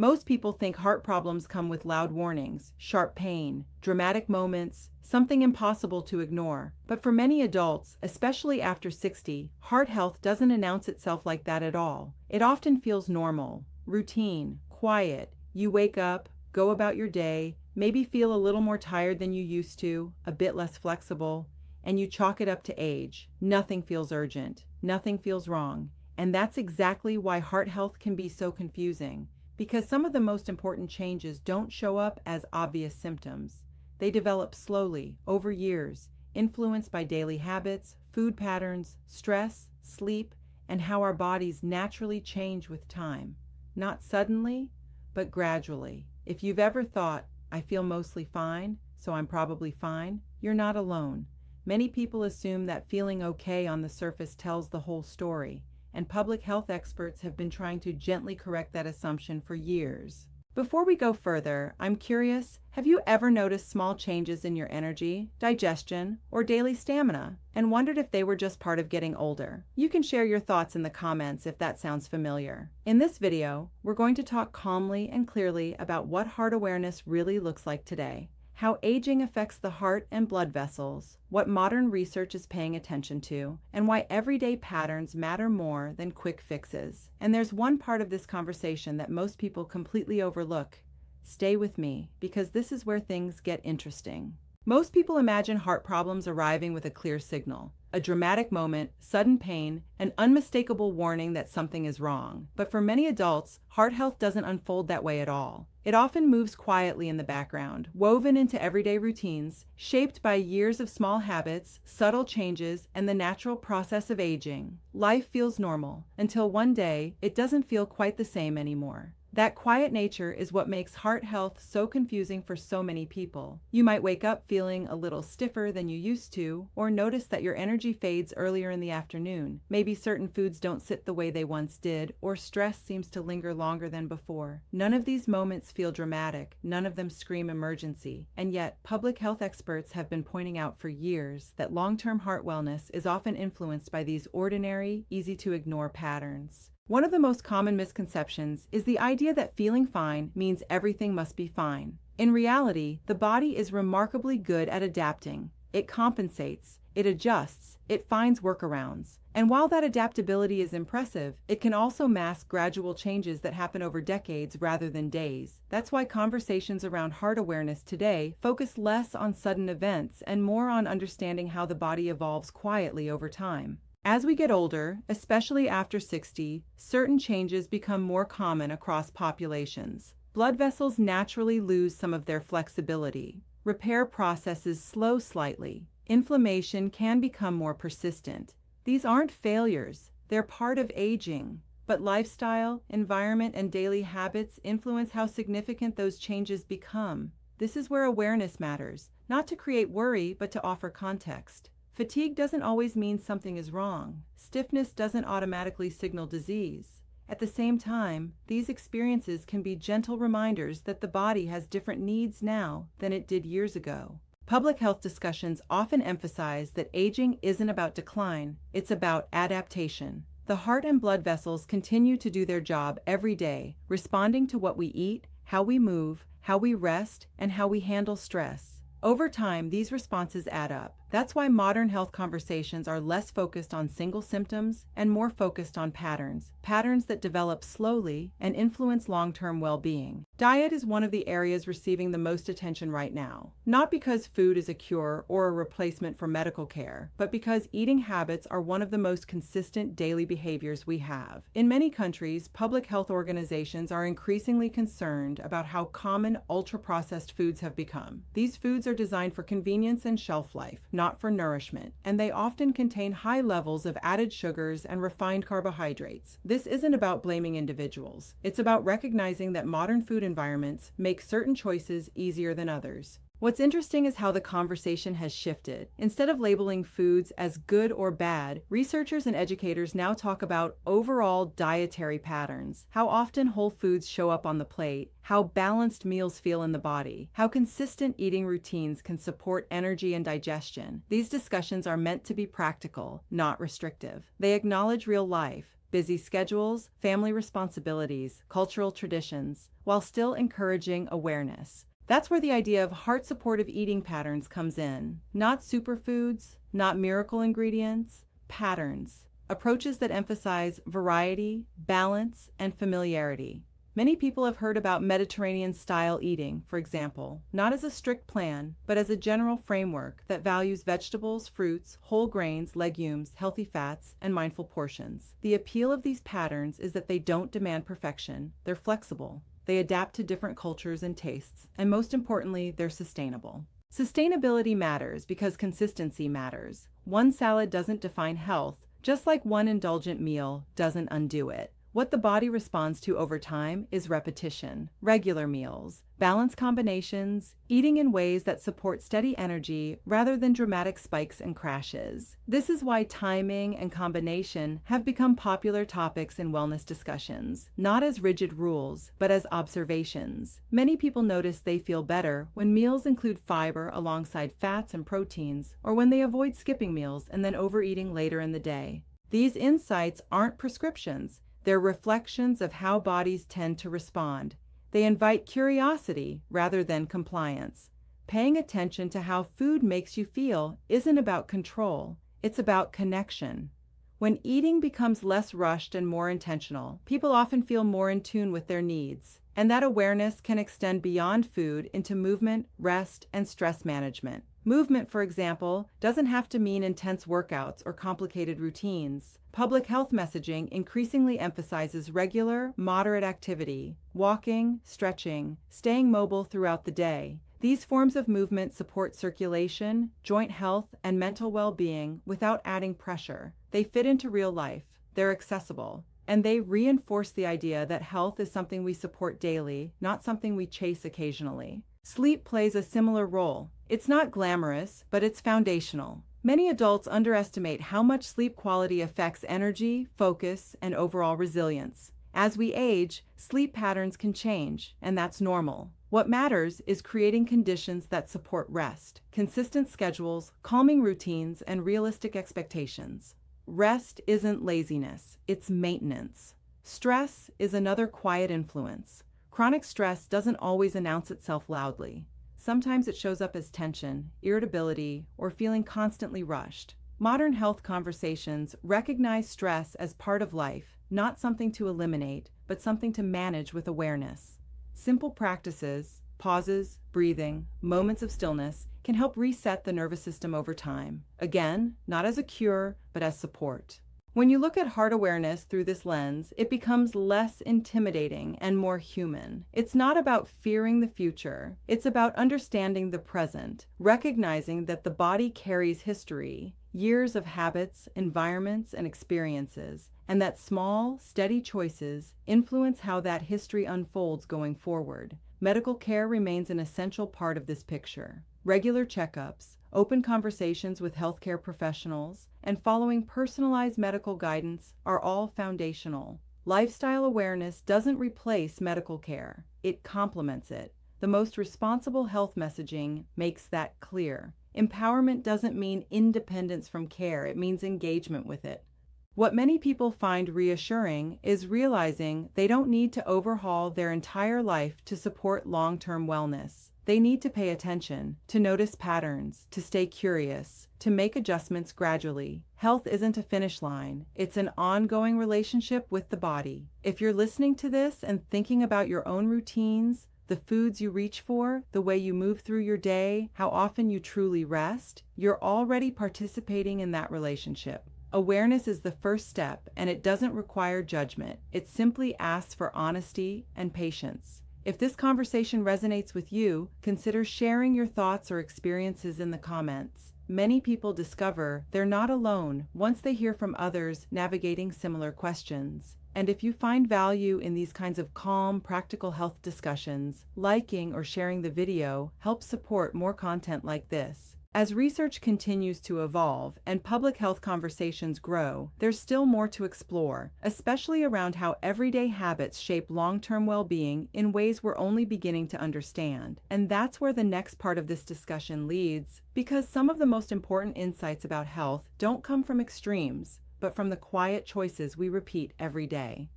Most people think heart problems come with loud warnings, sharp pain, dramatic moments, something impossible to ignore. But for many adults, especially after 60, heart health doesn't announce itself like that at all. It often feels normal, routine, quiet. You wake up, go about your day, maybe feel a little more tired than you used to, a bit less flexible, and you chalk it up to age. Nothing feels urgent, nothing feels wrong. And that's exactly why heart health can be so confusing. Because some of the most important changes don't show up as obvious symptoms. They develop slowly, over years, influenced by daily habits, food patterns, stress, sleep, and how our bodies naturally change with time. Not suddenly, but gradually. If you've ever thought, I feel mostly fine, so I'm probably fine, you're not alone. Many people assume that feeling okay on the surface tells the whole story, and public health experts have been trying to gently correct that assumption for years. Before we go further, I'm curious, have you ever noticed small changes in your energy, digestion, or daily stamina, and wondered if they were just part of getting older? You can share your thoughts in the comments if that sounds familiar. In this video, we're going to talk calmly and clearly about what heart awareness really looks like today, how aging affects the heart and blood vessels, what modern research is paying attention to, and why everyday patterns matter more than quick fixes. And there's one part of this conversation that most people completely overlook. Stay with me, because this is where things get interesting. Most people imagine heart problems arriving with a clear signal, a dramatic moment, sudden pain, an unmistakable warning that something is wrong. But for many adults, heart health doesn't unfold that way at all. It often moves quietly in the background, woven into everyday routines, shaped by years of small habits, subtle changes, and the natural process of aging. Life feels normal, until one day, it doesn't feel quite the same anymore. That quiet nature is what makes heart health so confusing for so many people. You might wake up feeling a little stiffer than you used to, or notice that your energy fades earlier in the afternoon. Maybe certain foods don't sit the way they once did, or stress seems to linger longer than before. None of these moments feel dramatic, none of them scream emergency. And yet, public health experts have been pointing out for years that long-term heart wellness is often influenced by these ordinary, easy-to-ignore patterns. One of the most common misconceptions is the idea that feeling fine means everything must be fine. In reality, the body is remarkably good at adapting. It compensates, it adjusts, it finds workarounds. And while that adaptability is impressive, it can also mask gradual changes that happen over decades rather than days. That's why conversations around heart awareness today focus less on sudden events and more on understanding how the body evolves quietly over time. As we get older, especially after 60, certain changes become more common across populations. Blood vessels naturally lose some of their flexibility. Repair processes slow slightly. Inflammation can become more persistent. These aren't failures, they're part of aging. But lifestyle, environment, and daily habits influence how significant those changes become. This is where awareness matters, not to create worry, but to offer context. Fatigue doesn't always mean something is wrong. Stiffness doesn't automatically signal disease. At the same time, these experiences can be gentle reminders that the body has different needs now than it did years ago. Public health discussions often emphasize that aging isn't about decline, it's about adaptation. The heart and blood vessels continue to do their job every day, responding to what we eat, how we move, how we rest, and how we handle stress. Over time, these responses add up. That's why modern health conversations are less focused on single symptoms and more focused on patterns that develop slowly and influence long-term well-being. Diet is one of the areas receiving the most attention right now, not because food is a cure or a replacement for medical care, but because eating habits are one of the most consistent daily behaviors we have. In many countries, public health organizations are increasingly concerned about how common ultra-processed foods have become. These foods are designed for convenience and shelf life, not for nourishment, and they often contain high levels of added sugars and refined carbohydrates. This isn't about blaming individuals. It's about recognizing that modern food environments make certain choices easier than others. What's interesting is how the conversation has shifted. Instead of labeling foods as good or bad, researchers and educators now talk about overall dietary patterns, how often whole foods show up on the plate, how balanced meals feel in the body, how consistent eating routines can support energy and digestion. These discussions are meant to be practical, not restrictive. They acknowledge real life, busy schedules, family responsibilities, cultural traditions, while still encouraging awareness. That's where the idea of heart-supportive eating patterns comes in. Not superfoods, not miracle ingredients, patterns. Approaches that emphasize variety, balance, and familiarity. Many people have heard about Mediterranean-style eating, for example, not as a strict plan, but as a general framework that values vegetables, fruits, whole grains, legumes, healthy fats, and mindful portions. The appeal of these patterns is that they don't demand perfection, they're flexible. They adapt to different cultures and tastes, and most importantly, they're sustainable. Sustainability matters because consistency matters. One salad doesn't define health, just like one indulgent meal doesn't undo it. What the body responds to over time is repetition, regular meals, balanced combinations, eating in ways that support steady energy rather than dramatic spikes and crashes. This is why timing and combination have become popular topics in wellness discussions, not as rigid rules, but as observations. Many people notice they feel better when meals include fiber alongside fats and proteins, or when they avoid skipping meals and then overeating later in the day. These insights aren't prescriptions. They're reflections of how bodies tend to respond. They invite curiosity rather than compliance. Paying attention to how food makes you feel isn't about control, it's about connection. When eating becomes less rushed and more intentional, people often feel more in tune with their needs, and that awareness can extend beyond food into movement, rest, and stress management. Movement, for example, doesn't have to mean intense workouts or complicated routines. Public health messaging increasingly emphasizes regular, moderate activity, walking, stretching, staying mobile throughout the day. These forms of movement support circulation, joint health, and mental well-being without adding pressure. They fit into real life, they're accessible, and they reinforce the idea that health is something we support daily, not something we chase occasionally. Sleep plays a similar role. It's not glamorous, but it's foundational. Many adults underestimate how much sleep quality affects energy, focus, and overall resilience. As we age, sleep patterns can change, and that's normal. What matters is creating conditions that support rest, consistent schedules, calming routines, and realistic expectations. Rest isn't laziness, it's maintenance. Stress is another quiet influence. Chronic stress doesn't always announce itself loudly. Sometimes it shows up as tension, irritability, or feeling constantly rushed. Modern health conversations recognize stress as part of life, not something to eliminate, but something to manage with awareness. Simple practices, pauses, breathing, moments of stillness, can help reset the nervous system over time. Again, not as a cure, but as support. When you look at heart awareness through this lens, it becomes less intimidating and more human. It's not about fearing the future. It's about understanding the present, recognizing that the body carries history, years of habits, environments, and experiences, and that small, steady choices influence how that history unfolds going forward. Medical care remains an essential part of this picture. Regular checkups, open conversations with healthcare professionals, and following personalized medical guidance are all foundational. Lifestyle awareness doesn't replace medical care, it complements it. The most responsible health messaging makes that clear. Empowerment doesn't mean independence from care, it means engagement with it. What many people find reassuring is realizing they don't need to overhaul their entire life to support long-term wellness. They need to pay attention, to notice patterns, to stay curious, to make adjustments gradually. Health isn't a finish line. It's an ongoing relationship with the body. If you're listening to this and thinking about your own routines, the foods you reach for, the way you move through your day, how often you truly rest, you're already participating in that relationship. Awareness is the first step, and it doesn't require judgment. It simply asks for honesty and patience. If this conversation resonates with you, consider sharing your thoughts or experiences in the comments. Many people discover they're not alone once they hear from others navigating similar questions. And if you find value in these kinds of calm, practical health discussions, liking or sharing the video helps support more content like this. As research continues to evolve and public health conversations grow, there's still more to explore, especially around how everyday habits shape long-term well-being in ways we're only beginning to understand. And that's where the next part of this discussion leads, because some of the most important insights about health don't come from extremes. but from the quiet choices we repeat every day.